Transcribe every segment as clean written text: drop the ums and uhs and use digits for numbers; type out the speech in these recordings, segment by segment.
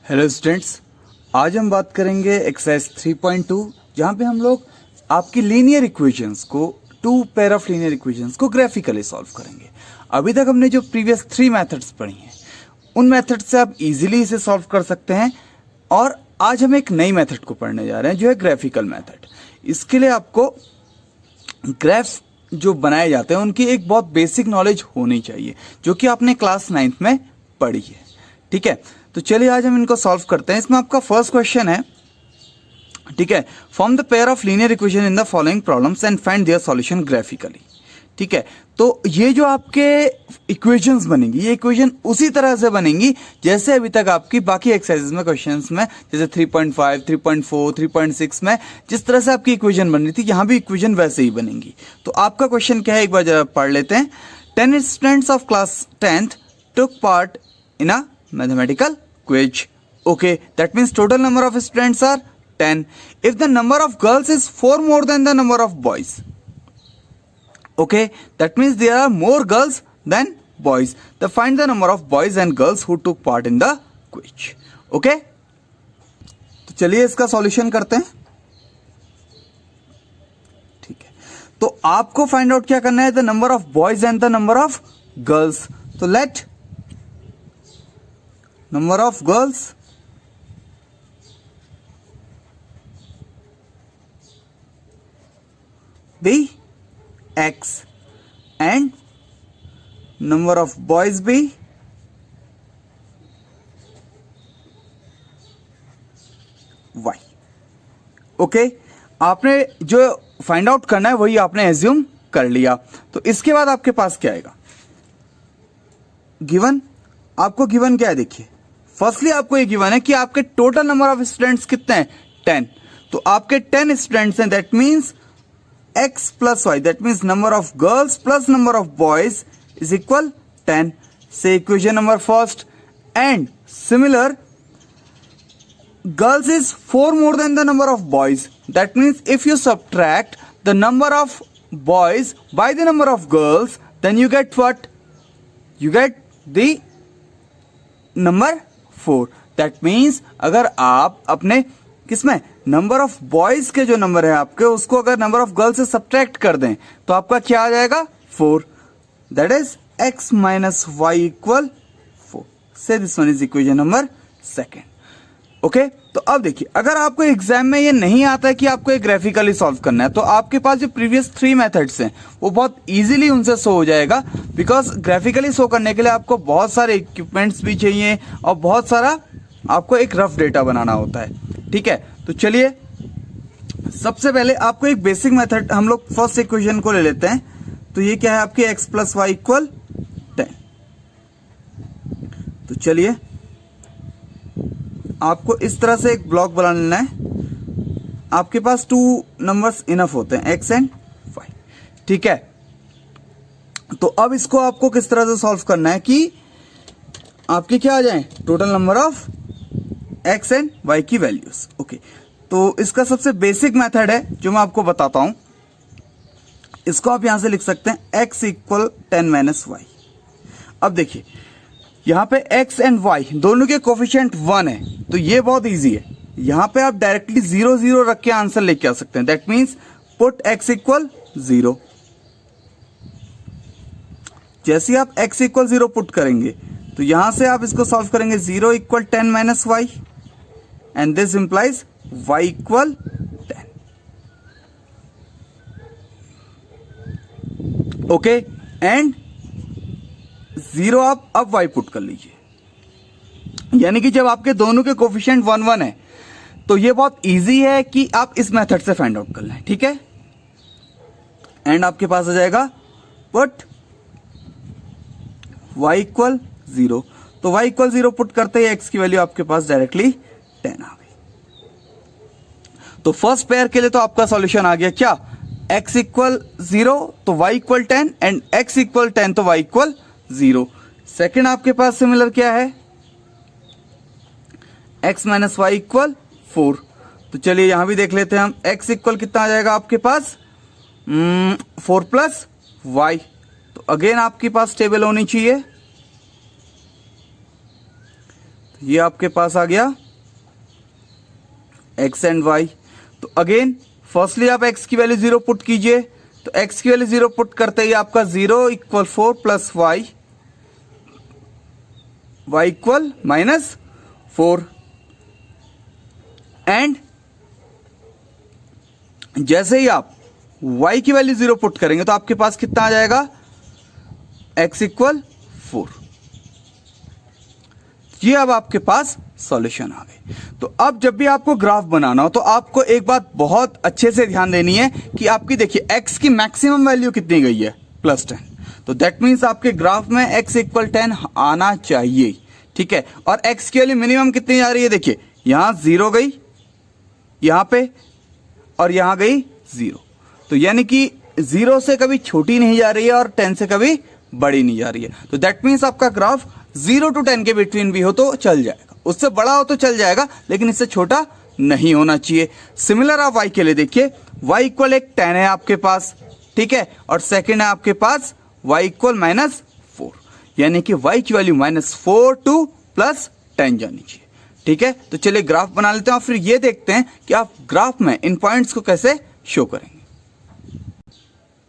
Hello students, आज हम बात करेंगे एक्सरसाइज 3.2 जहाँ पे हम लोग आपकी लीनियर इक्वेशंस को two pair of linear equations को ग्राफिकली सॉल्व करेंगे। अभी तक हमने जो प्रीवियस 3 मेथड्स पढ़ी हैं उन मेथड से आप इजीली इसे सॉल्व कर सकते हैं, और आज हम एक नई मेथड को पढ़ने जा रहे हैं जो है ग्राफिकल मेथड। इसके लिए आपको ग्राफ्स जो बनाए जाते हैं उनकी एक बहुत बेसिक नॉलेज होनी चाहिए जो कि आपने क्लास 9th में पढ़ी है। ठीक है, तो चलिए आज हम इनको सॉल्व करते हैं। इसमें आपका फर्स्ट क्वेश्चन है, ठीक है, form the pair of linear equation in the following problems and find their solution graphically. ठीक है, तो ये जो आपके इक्वेशंस बनेंगी ये इक्वेशन उसी तरह से बनेंगी जैसे अभी तक आपकी बाकी एक्सरसाइजेस में क्वेश्चंस में, जैसे 3.5, 3.4, 3.6 में जिस तरह से आपकी इक्वेशन बन रही थी यहाँ भी इक्वेशन वैसे ही बनेंगी। तो आपका क्वेश्चन क्या है, एक बार जरा पढ़ लेते हैं। 10 students of class 10th took part in a mathematical quiz. Okay, that means total number of students are 10. If the number of girls is 4 more than the number of boys, okay, that means there are more girls than boys. Then find the number of boys and girls who took part in the quiz. Okay, तो चलिए इसका solution करते हैं। ठीक है, तो आपको find out क्या करना है, the number of boys and the number of girls. तो late number of girls be x and number of boys be y. Okay, आपने जो फाइंड आउट करना है वही आपने एज्यूम कर लिया। तो इसके बाद आपके पास क्या आएगा, गिवन। आपको गिवन क्या है, देखिए फर्स्टली आपको ये गिवन है कि आपके टोटल नंबर ऑफ स्टूडेंट्स कितने हैं, 10। तो आपके 10 स्टूडेंट्स हैं, that means x plus Y, that means number of girls plus number of boys is equal 10 से equation number first. And similar girls is 4 more than the number of boys, that means if you subtract the number of boys by the number of girls then you get what, you get the number 4। That means अगर आप अपने किसमें number of boys के जो number है आपके उसको अगर नंबर ऑफ गर्ल्स से सब्ट्रैक्ट कर दें तो आपका क्या आ जाएगा, 4। That is x minus Y equal 4 से this one is equation number second. Okay, तो अब देखिए अगर आपको एग्जाम में ये नहीं आता है कि आपको एक ग्राफिकली सॉल्व करना है तो आपके पास जो प्रीवियस 3 मेथड्स हैं वो बहुत इजीली उनसे शो हो जाएगा। बिकॉज ग्राफिकली शो करने के लिए आपको बहुत सारे इक्विपमेंट्स भी चाहिए और बहुत सारा आपको एक रफ डेटा बनाना होता है। ठीक है, तो चलिए सबसे पहले आपको एक बेसिक मेथड हम लोग फर्स्ट इक्वेशन को ले लेते हैं। तो ये क्या है आपकी x प्लस वाई इक्वल 10। तो चलिए आपको इस तरह से एक ब्लॉक बना लेना है। आपके पास 2 नंबर्स इनफ होते हैं, x एंड y। ठीक है, तो अब इसको आपको किस तरह से सॉल्व करना है कि आपके क्या आ जाए, total number of x and y की वैल्यूज। ओके, तो इसका सबसे बेसिक मेथड है जो मैं आपको बताता हूं। इसको आप यहां से लिख सकते हैं x इक्वल 10 माइनस वाई। अब देखिए यहां पे x एंड y दोनों के कोफिशिएंट 1 है, तो ये बहुत इजी है। यहां पे आप डायरेक्टली 0 0 रख के आंसर लेके आ सकते हैं। That means put x equal 0। जैसे आप x इक्वल 0 पुट करेंगे तो यहां से आप इसको सॉल्व करेंगे, 0 equal 10 minus Y and this implies y equal 10। Okay, and 0 आप अब y पुट कर लीजिए, यानी कि जब आपके दोनों के कोफिशिएंट 1 1 है तो ये बहुत इजी है कि आप इस मेथड से फाइंड आउट कर लें। ठीक है, एंड आपके पास आ जाएगा पुट y इक्वल 0। तो y इक्वल 0 पुट करते ही x की वैल्यू आपके पास डायरेक्टली 10 आ गई। तो फर्स्ट पेयर के लिए तो आपका सॉल्यूशन आ गया क्या, x इक्वल 0 तो y equal 10 and x equal 10 तो y इक्वल 0। सेकेंड आपके पास सिमिलर क्या है, x माइनस वाई इक्वल 4। तो चलिए यहां भी देख लेते हैं हम, x इक्वल कितना आ जाएगा आपके पास, 4 प्लस वाई। तो अगेन आपके पास टेबल होनी चाहिए। ये आपके पास आ गया x एंड y। तो अगेन फर्स्टली आप x की वैल्यू 0 पुट कीजिए, तो x की वैल्यू 0 पुट करते ही आपका 0 equal 4 plus y equal -4। And जैसे ही आप y की वैल्यू 0 पुट करेंगे तो आपके पास कितना आ जाएगा, x इक्वल 4। ये अब आपके पास सॉल्यूशन आ गए। तो अब जब भी आपको ग्राफ बनाना हो तो आपको एक बात बहुत अच्छे से ध्यान देनी है कि आपकी देखिए x की मैक्सिमम वैल्यू कितनी गई है, +10। तो दैट मीन्स आपके ग्राफ में x इक्वल 10 आना चाहिए, ठीक है। और x की वैल्यू मिनिमम कितनी जा रही है, देखिए यहां 0 गई, यहां पे, और यहां गई 0। तो यानी कि 0 से कभी छोटी नहीं जा रही है और 10 से कभी बड़ी नहीं जा रही है। तो दैट मीन्स आपका ग्राफ 0 to 10 के बिटवीन भी हो तो चल जाएगा, उससे बड़ा हो तो चल जाएगा, लेकिन इससे छोटा नहीं होना चाहिए। सिमिलर आप y के लिए देखिए, y इक्वल एक 10 है आपके पास, ठीक है, और सेकंड है आपके पास y इक्वल -4, यानी कि y की वैल्यू -4 to +10 जानी चाहिए, ठीक है। तो चलिए ग्राफ बना लेते हैं और फिर ये देखते हैं कि आप ग्राफ में इन पॉइंट्स को कैसे शो करेंगे।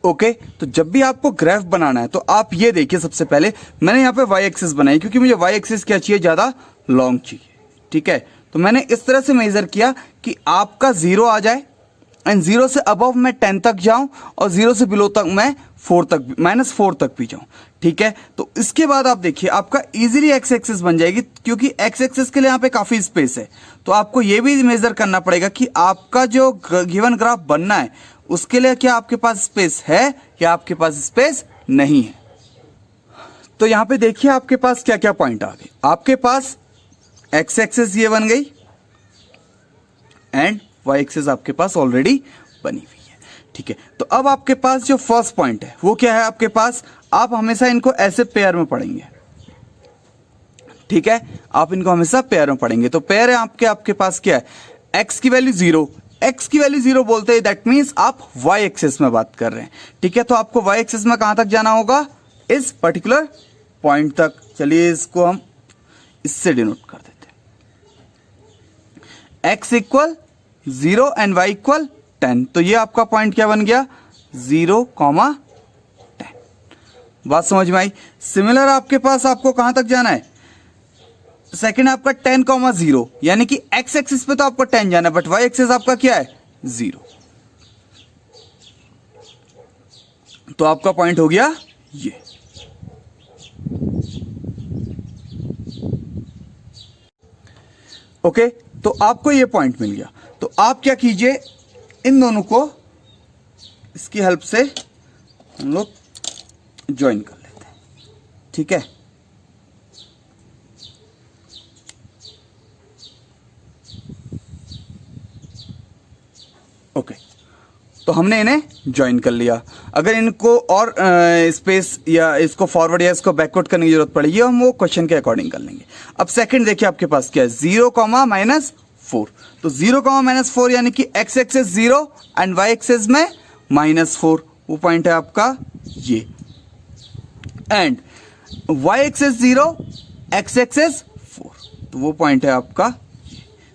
ओके, तो जब भी आपको ग्राफ बनाना है तो आप ये देखिए, सबसे पहले मैंने यहाँ पे y एक्सिस बनाई क्योंकि मुझे y एक्सिस क्या चाहिए, ज्यादा लॉन्ग चाहिए, ठीक है। तो मैंने इस तरह से मेजर किया कि आपका 0 आ जाए एंड 0 से अबव मैं 10 तक जाऊं और 0 से बिलो तक मैं -4 तक भी जाऊं, ठीक है। तो इसके बाद आप देखिए आपका इजीली x एक्सिस बन जाएगी, क्योंकि x एक्सिस के लिए यहाँ पे काफी स्पेस है। तो आपको ये भी मेजर करना पड़ेगा कि आपका जो गिवन ग्राफ बनना है उसके लिए क्या आपके पास स्पेस है या आपके पास स्पेस नहीं है। तो यहां पे देखिए आपके पास क्या क्या पॉइंट आ गए। आपके पास x एक्सिस ये बन गई एंड y एक्सिस आपके पास ऑलरेडी बनी हुई है, ठीक है। तो अब आपके पास जो फर्स्ट पॉइंट है वो क्या है आपके पास, आप हमेशा इनको ऐसे पेयर में पढ़ेंगे, ठीक है, आप इनको हमेशा पेयर में पढ़ेंगे। तो पेयर है आपके पास क्या है, x की वैल्यू 0, x की वैल्यू 0 बोलते हैं दैट मीन्स आप y एक्सिस में बात कर रहे हैं, ठीक है। तो आपको y एक्सिस में कहां तक जाना होगा, इस पर्टिकुलर पॉइंट तक। चलिए इसको हम इससे डिनोट कर देते हैं, x equal 0 and y equal 10। तो ये आपका पॉइंट क्या बन गया, 0, 10। बात समझ में आई। सिमिलर आपके पास आपको कहां तक जाना है, सेकंड आपका 10, 0, यानी कि x एक्सिस पे तो आपको 10 जाना है, बट y एक्सिस आपका क्या है, 0। तो आपका पॉइंट हो गया ये। ओके, तो आपको ये पॉइंट मिल गया। तो आप क्या कीजिए, इन दोनों को इसकी हेल्प से हम लोग ज्वाइन कर लेते हैं, ठीक है। ओके, तो हमने इन्हें ज्वाइन कर लिया। अगर इनको और स्पेस या इसको फॉरवर्ड या इसको बैकवर्ड करने की जरूरत पड़ेगी हम वो क्वेश्चन के अकॉर्डिंग कर लेंगे। अब सेकंड देखिए आपके पास क्या है, 0, -4। तो 0, -4 यानी कि x axis 0 and y axis में -4, वो पॉइंट है आपका ये। And y axis 0, x axis 4, तो वो पॉइंट है आपका।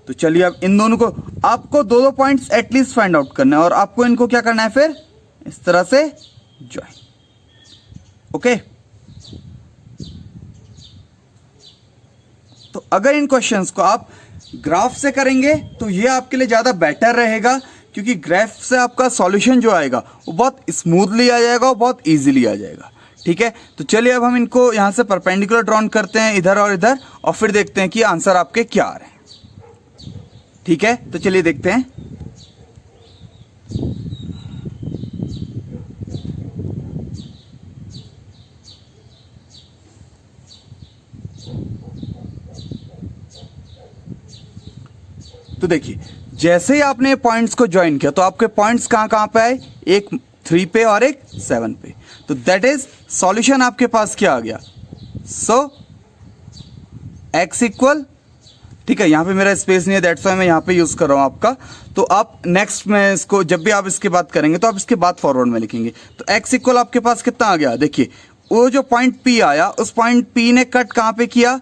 तो चलिए अब इन दोनों को, आपको दो पॉइंट्स एटलीस्ट फाइंड आउट करना है और आपको इनको क्या करना है, फिर इस तरह से ज्वाइन। ओके, तो अगर इन क्वेश्चंस को आप ग्राफ से करेंगे तो ये आपके लिए ज्यादा बेटर रहेगा, क्योंकि ग्राफ से आपका सॉल्यूशन जो आएगा वो बहुत स्मूथली आ जाएगा और बहुत इजीली आ जाएगा, ठीक है। तो चलिए अब हम इनको यहां से परपेंडिकुलर ड्रॉन करते हैं, इधर और इधर, और फिर देखते हैं कि आंसर आपके क्या आ रहे हैं, ठीक है। तो चलिए देखते हैं। तो देखिए जैसे ही आपने पॉइंट्स को ज्वाइन किया तो आपके पॉइंट्स कहां कहां पे आए, एक 3 पे और एक 7 पे। तो दैट इज सॉल्यूशन आपके पास क्या आ गया, सो x इक्वल, ठीक है, यहां पे मेरा स्पेस नहीं है दैट्स व्हाई मैं यहां पे यूज कर रहा हूं आपका। तो आप नेक्स्ट में इसको जब भी आप इसके बाद करेंगे तो आप इसके बाद फॉरवर्ड में लिखेंगे। तो x इक्वल आपके पास कितना आ गया, देखिए वो जो पॉइंट P आया उस पॉइंट P ने कट कहां पे किया,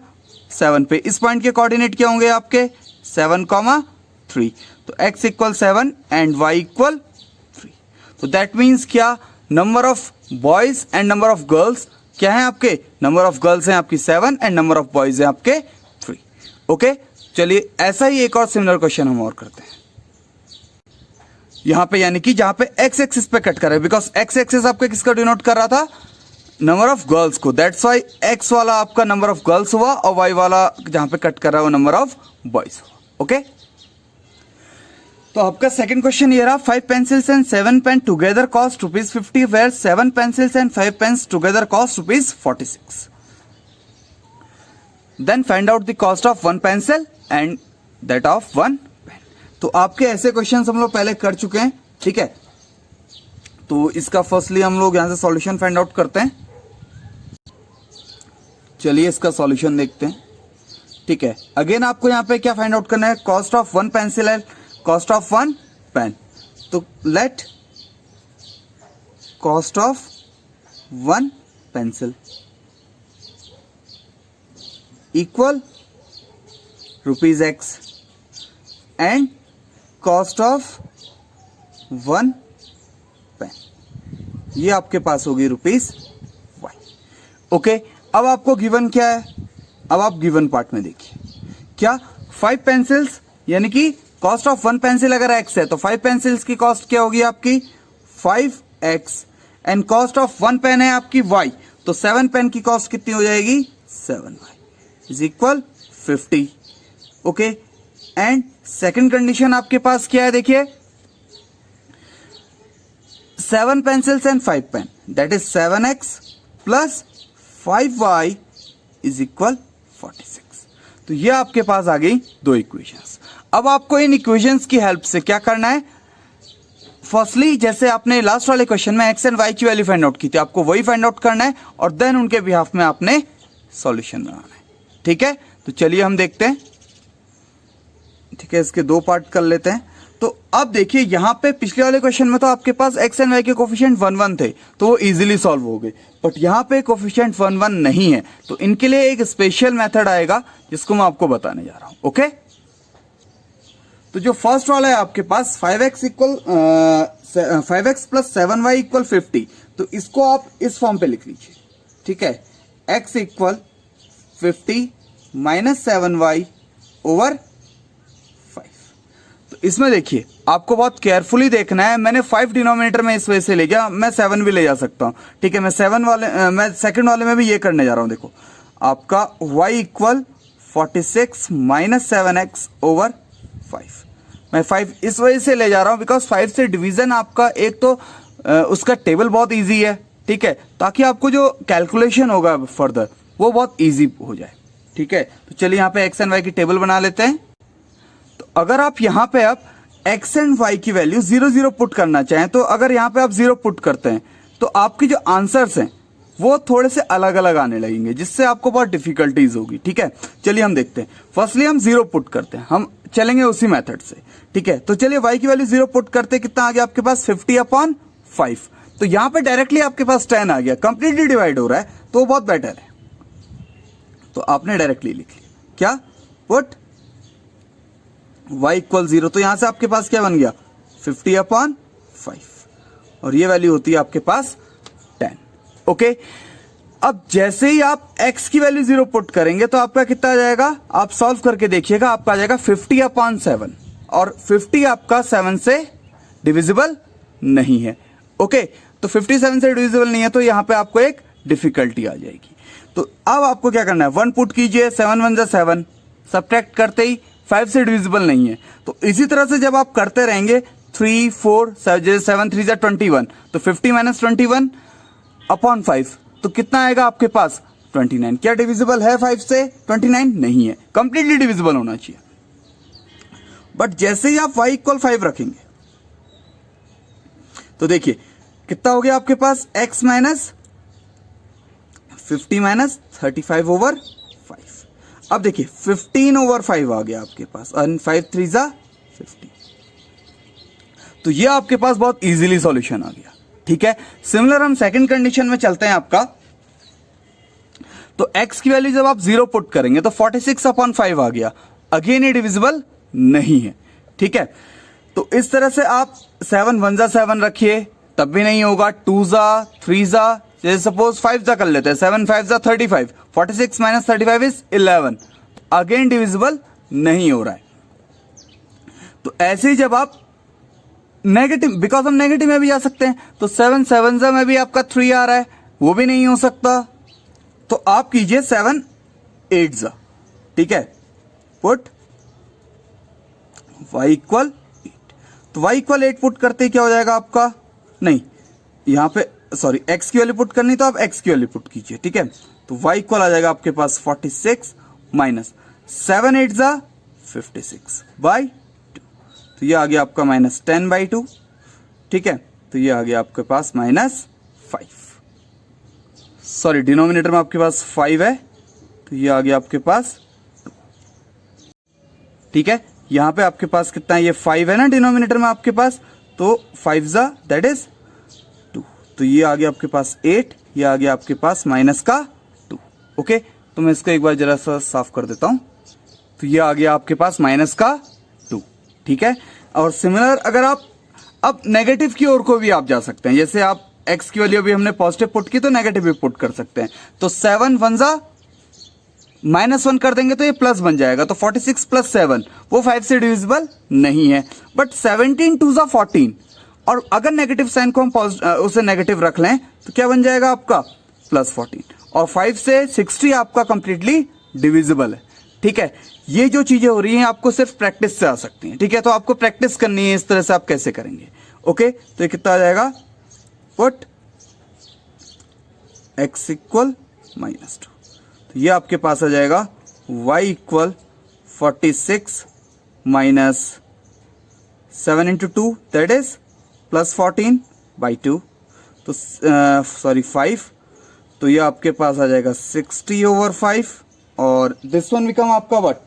7 पे। इस पॉइंट के कोऑर्डिनेट क्या होंगे आपके 7,3। तो x equal 7 and y equal 3। तो दैट मीन्स क्या, number of boys and number of girls क्या है आपके, नंबर ऑफ गर्ल्स हैं आपकी 7 एंड नंबर ऑफ बॉयज हैं आपके 3। ओके, चलिए ऐसा ही एक और सिमिलर क्वेश्चन हम और करते हैं यहां पे, यानी कि जहां पे x एक्सिस पे कट कर रहा है, बिकॉज x एक्सिस आपका किसका डिनोट कर रहा था, नंबर ऑफ गर्ल्स को, दैट्स वाई x वाला आपका नंबर ऑफ गर्ल्स हुआ और y वाला जहां पे कट कर रहा है वो नंबर ऑफ बॉयज हुआ। ओके, तो आपका सेकंड क्वेश्चन ये रहा, 5 pencils and 7 pen together cost ₹50, where 7 pencils and 5 pens together cost ₹46. Then find out the cost of 1 pencil and that of 1 pen. तो आपके ऐसे क्वेश्चंस हम लोग पहले कर चुके हैं, ठीक है। तो इसका फर्स्टली हम लोग यहां से सॉल्यूशन फाइंड आउट करते हैं। चलिए इसका सॉल्यूशन देखते हैं, ठीक है। अगेन आपको यहां पे क्या फाइंड आउट करना है, कॉस्ट ऑफ 1 पेंसिल है, कॉस्ट ऑफ 1 पेन। तो let cost of 1 pencil equal ₹x and cost of 1 pen, ये आपके पास होगी ₹y। ओके, अब आपको गिवन क्या है, अब आप गिवन पार्ट में देखिए क्या, 5 पेंसिल्स यानी कि कॉस्ट ऑफ 1 पेंसिल अगर x है तो 5 पेंसिल्स की कॉस्ट क्या होगी आपकी 5x and cost of 1 pen है आपकी y, तो 7 पेन की कॉस्ट कितनी हो जाएगी 7y is equal 50। Okay, and second condition आपके पास क्या है, देखिए 7 pencils and 5 pen that is 7x plus 5y is equal 46। तो ये आपके पास आ गई दो इक्वेशंस। अब आपको इन इक्वेशंस की हेल्प से क्या करना है, फर्स्टली जैसे आपने लास्ट वाले क्वेश्चन में x एंड y की वैल्यू फाइंड आउट की थी, आपको वही फाइंड आउट करना है और देन उनके बिहाफ में आपने सॉल्यूशन बनाना है, ठीक है। तो चलिए हम देखते हैं, ठीक है, इसके दो पार्ट कर लेते हैं। तो अब देखिए यहां पे पिछले वाले क्वेश्चन में तो आपके पास x एंड y के कोफिशिएंट 1 1 थे तो वो इजीली सॉल्व हो गए, बट यहां पे कोफिशिएंट 1 1 नहीं है, तो इनके लिए एक स्पेशल मेथड आएगा जिसको मैं आपको बताने जा रहा हूं। ओके, तो जो फर्स्ट वाला है आपके पास 5x प्लस 7y इक्वल 50, तो इसको आप इस फॉर्म पे लिख लीजिए, ठीक है, x equal 50 minus 7y over 5। तो इसमें देखिए आपको बहुत केयरफुली देखना है, मैंने 5 डिनोमिनेटर में इस वजह से ले गया, मैं 7 भी ले जा सकता हूं, ठीक है। मैं सेकंड वाले में भी ये करने जा रहा हूं। देखो आपका y equal 46 minus 7x over 5। मैं 5 इस वजह से ले जा रहा हूं बिकॉज 5 से डिवीजन आपका एक तो उसका टेबल बहुत इजी है, ठीक है, ताकि आपको जो कैलकुलेशन होगा फर्दर वो बहुत इजी हो जाए, ठीक है। तो चलिए यहाँ पे x एंड y की टेबल बना लेते हैं। तो अगर आप यहाँ पे आप x एंड y की वैल्यू 0 0 पुट करना चाहें, तो अगर यहाँ पे आप 0 पुट करते हैं तो आपकी जो आंसर्स हैं वो थोड़े से अलग अलग आने लगेंगे, जिससे आपको बहुत डिफिकल्टीज होगी, ठीक है। चलिए हम देखते हैं, फर्स्टली हम 0 पुट करते हैं, हम चलेंगे उसी मेथड से, ठीक है। तो चलिए y की वैल्यू 0 पुट करते, कितना आ गया आपके पास 50/5। तो यहां पे डायरेक्टली आपके पास 10 आ गया, कंप्लीटली डिवाइड हो रहा है तो वो बहुत बेटर है। तो आपने डायरेक्टली लिख लिया क्या, पुट y इक्वल 0, तो यहां से आपके पास क्या बन गया 50/5 और ये वैल्यू होती है आपके पास 10। ओके, अब जैसे ही आप x की वैल्यू 0 पुट करेंगे तो आपका कितना आ जाएगा, आप सॉल्व करके देखिएगा, आपका आ जाएगा 50/7 और 50 आपका 7 से डिविजिबल नहीं है। ओके, तो 57 से डिविजिबल नहीं है तो यहां पे आपको एक डिफिकल्टी आ जाएगी। तो अब आपको क्या करना है, 1 पुट कीजिए, 7 1 जा 7, सब्ट्रैक्ट करते ही 5 से डिविजिबल नहीं है। तो इसी तरह से जब आप करते रहेंगे 3 4 7 3 जा 21, तो 50 माइनस 21/5, तो कितना आएगा आपके पास 29। क्या डिविजिबल है 5 से 29? नहीं है, कंप्लीटली डिविजिबल होना चाहिए। बट जैसे ही आप y इक्वल 5 रखेंगे तो देखिए कितना हो गया आपके पास, x माइनस 50 माइनस 35 ओवर 5। अब देखिए 15 ओवर 5 आ गया आपके पास, और 5 3 जा 50, तो ये आपके पास बहुत इजीली सॉल्यूशन आ गया, ठीक है। सिमिलर हम सेकंड कंडीशन में चलते हैं आपका, तो x की वैल्यू जब आप 0 पुट करेंगे तो 46/5 आ गया, अगेन ये डिविजिबल नहीं है, ठीक है। तो इस तरह से आप 7 1 जा 7 रखिए तब भी नहीं होगा, 2 जा 3 जा, जैसे सपोज 5 जा कर लेते हैं, 7 5 जा 35, 46 माइनस 35 इज 11, अगेन डिविजिबल नहीं हो रहा है। तो ऐसे ही जब आप नेगेटिव, बिकॉज हम नेगेटिव में भी जा सकते हैं, तो 7 7 जा में भी आपका 3 आ रहा है, वो भी नहीं हो सकता, तो आप कीजिए 7 8 जा, ठीक है, पुट y इक्वल 8, तो y इक्वल 8 पुट करते ही क्या हो जाएगा आपका, नहीं यहां पे सॉरी x की वैल्यू पुट करनी तो आप x की वैल्यू पुट कीजिए, ठीक है। तो y इक्वल आ जाएगा आपके पास 46 माइनस 7 8 जा 56/2, तो ये आ गया आपका -10/2, ठीक है। तो ये आ गया आपके पास -5, सॉरी डिनोमिनेटर में आपके पास 5 है, तो ये आ गया आपके पास 2, ठीक है। यहां पे आपके पास कितना है, ये 5 है ना डिनोमिनेटर में आपके पास, तो 5 जा दैट इज 2, तो ये आ गया आपके पास 8, ये आ गया आपके पास -2, ओके। तो मैं इसको एक बार जरा सा साफ कर देता हूं, तो ये आ गया आपके पास -2, ठीक है। और सिमिलर अगर आप अब नेगेटिव की ओर को भी आप जा सकते हैं, जैसे आप x की वैल्यू भी हमने पॉजिटिव पुट की तो नेगेटिव भी पुट कर सकते हैं, तो 7 1 जा -1 कर देंगे तो ये प्लस बन जाएगा, तो 46 + 7 वो 5 से डिविजिबल नहीं है, बट 17 2 जा 14, और अगर नेगेटिव साइन को हम उसे नेगेटिव रख लें तो क्या बन जाएगा आपका +14, और 5 से 60 आपका कंप्लीटली डिविजिबल है, ठीक है। ये जो चीजें हो रही हैं आपको सिर्फ प्रैक्टिस से आ सकती हैं, ठीक है। तो आपको प्रैक्टिस करनी है इस तरह से आप कैसे करेंगे, ओके। तो ये कितना आ जाएगा, पुट x इक्वल -2, तो ये आपके पास आ जाएगा y equal 46 minus 7 × 2 that is +14/2, तो सॉरी 5, तो ये आपके पास आ जाएगा 60/5, और दिस वन बिकम आपका व्हाट,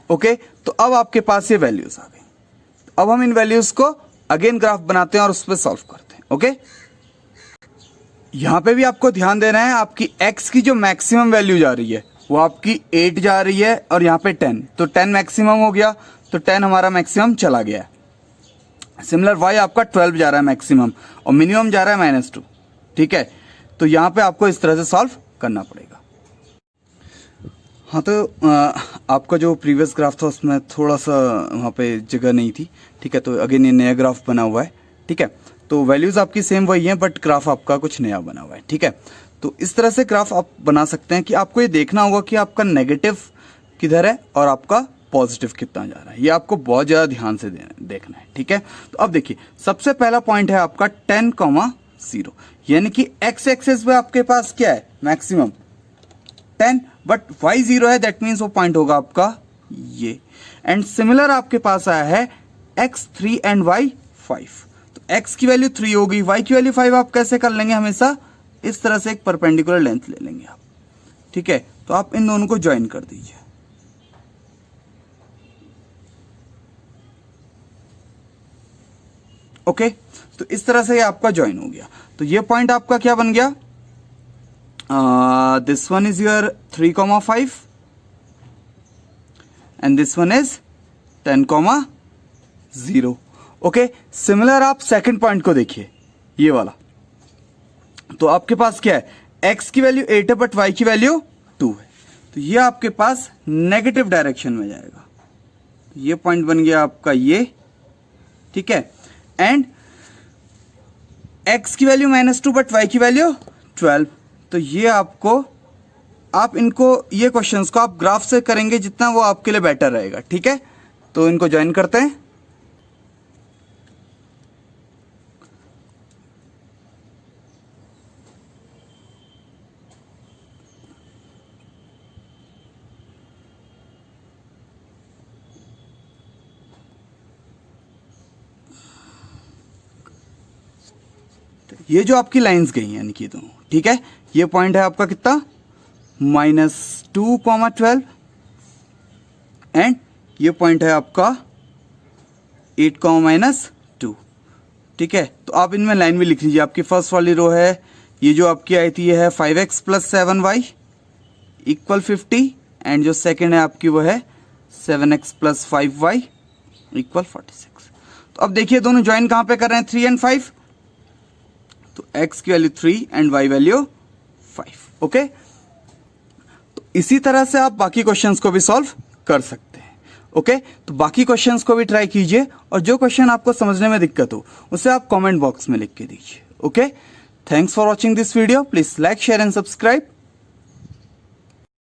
ओके। तो अब आपके पास ये वैल्यूज आ गई, अब हम इन वैल्यूज को अगेन ग्राफ बनाते हैं और उस पर सॉल्व करते हैं, ओके। यहां पे भी आपको ध्यान देना है, आपकी x की जो मैक्सिमम वैल्यू जा रही है वो आपकी 8 जा रही है, और यहां पे 10, तो 10 मैक्सिमम हो गया, तो 10 हमारा मैक्सिमम चला गया है। सिमिलर y आपका 12 जा रहा है मैक्सिमम, और मिनिमम जा रहा है -2, ठीक है। तो यहां पे आपको इस तरह से सॉल्व करना पड़ेगा। हाँ, तो आपका जो प्रीवियस ग्राफ था उसमें थोड़ा सा वहाँ पे जगह नहीं थी, ठीक है। तो अगेन ये नया ग्राफ बना हुआ है, ठीक है। तो वैल्यूज आपकी सेम वही हैं, बट ग्राफ आपका कुछ नया बना हुआ है, ठीक है। तो इस तरह से ग्राफ आप बना सकते हैं कि आपको ये देखना होगा कि आपका नेगेटिव किधर है और आपका पॉजिटिव कितना जा रहा है, ये आपको बहुत ज़्यादा ध्यान से देखना है, ठीक है। तो अब देखिए, सबसे पहला पॉइंट है आपका 10,0, यानी कि x एक्सेस पे आपके पास क्या है, मैक्सिमम 10, बट y 0 है, दैट मीन्स वो पॉइंट होगा आपका ये। एंड सिमिलर आपके पास आया है x 3 एंड y 5, तो x की वैल्यू 3 होगी, y की वैल्यू 5, आप कैसे कर लेंगे, हमेशा इस तरह से एक परपेंडिकुलर लेंथ ले लेंगे आप, ठीक है। तो आप इन दोनों को ज्वाइन कर दीजिए, ओके। तो इस तरह से ये आपका ज्वाइन हो गया, तो ये पॉइंट आपका क्या बन गया, this one is your 3,5 and this one is 10,0, okay. Similar आप सेकंड पॉइंट को देखिए, ये वाला, तो आपके पास क्या है, x की वैल्यू 8 है बट y की वैल्यू 2 है, तो ये आपके पास नेगेटिव डायरेक्शन में जाएगा, तो ये पॉइंट बन गया आपका ये, ठीक है। एंड x की वैल्यू -2 बट y की वैल्यू 12, तो ये आपको, आप इनको, ये क्वेश्चंस को आप ग्राफ से करेंगे जितना वो आपके लिए बेटर रहेगा, ठीक है। तो इनको ज्वाइन करते हैं, ये जो आपकी लाइंस गई यानी कि दोनों, ठीक है। ये पॉइंट है आपका कितना, -2,12, एंड ये पॉइंट है आपका 8, -2, ठीक है। तो आप इनमें लाइन भी लिख लीजिए, आपकी फर्स्ट वाली रो है ये जो आपकी आई थी ये है 5x plus 7y equal 50 and जो सेकेंड है आपकी वो है 7x प्लस 5y इक्वल 46। तो अब देखिए दोनों ज्वाइन कहां पे कर रहे हैं 3 एंड 5, तो x की value 3 and y value 5। Okay, तो इसी तरह से आप बाकी क्वेश्चंस को भी सॉल्व कर सकते हैं। ओके, तो बाकी क्वेश्चंस को भी ट्राई कीजिए और जो क्वेश्चन आपको समझने में दिक्कत हो उसे आप कमेंट बॉक्स में लिख के दीजिए। Okay, thanks for watching this video, please like share and subscribe.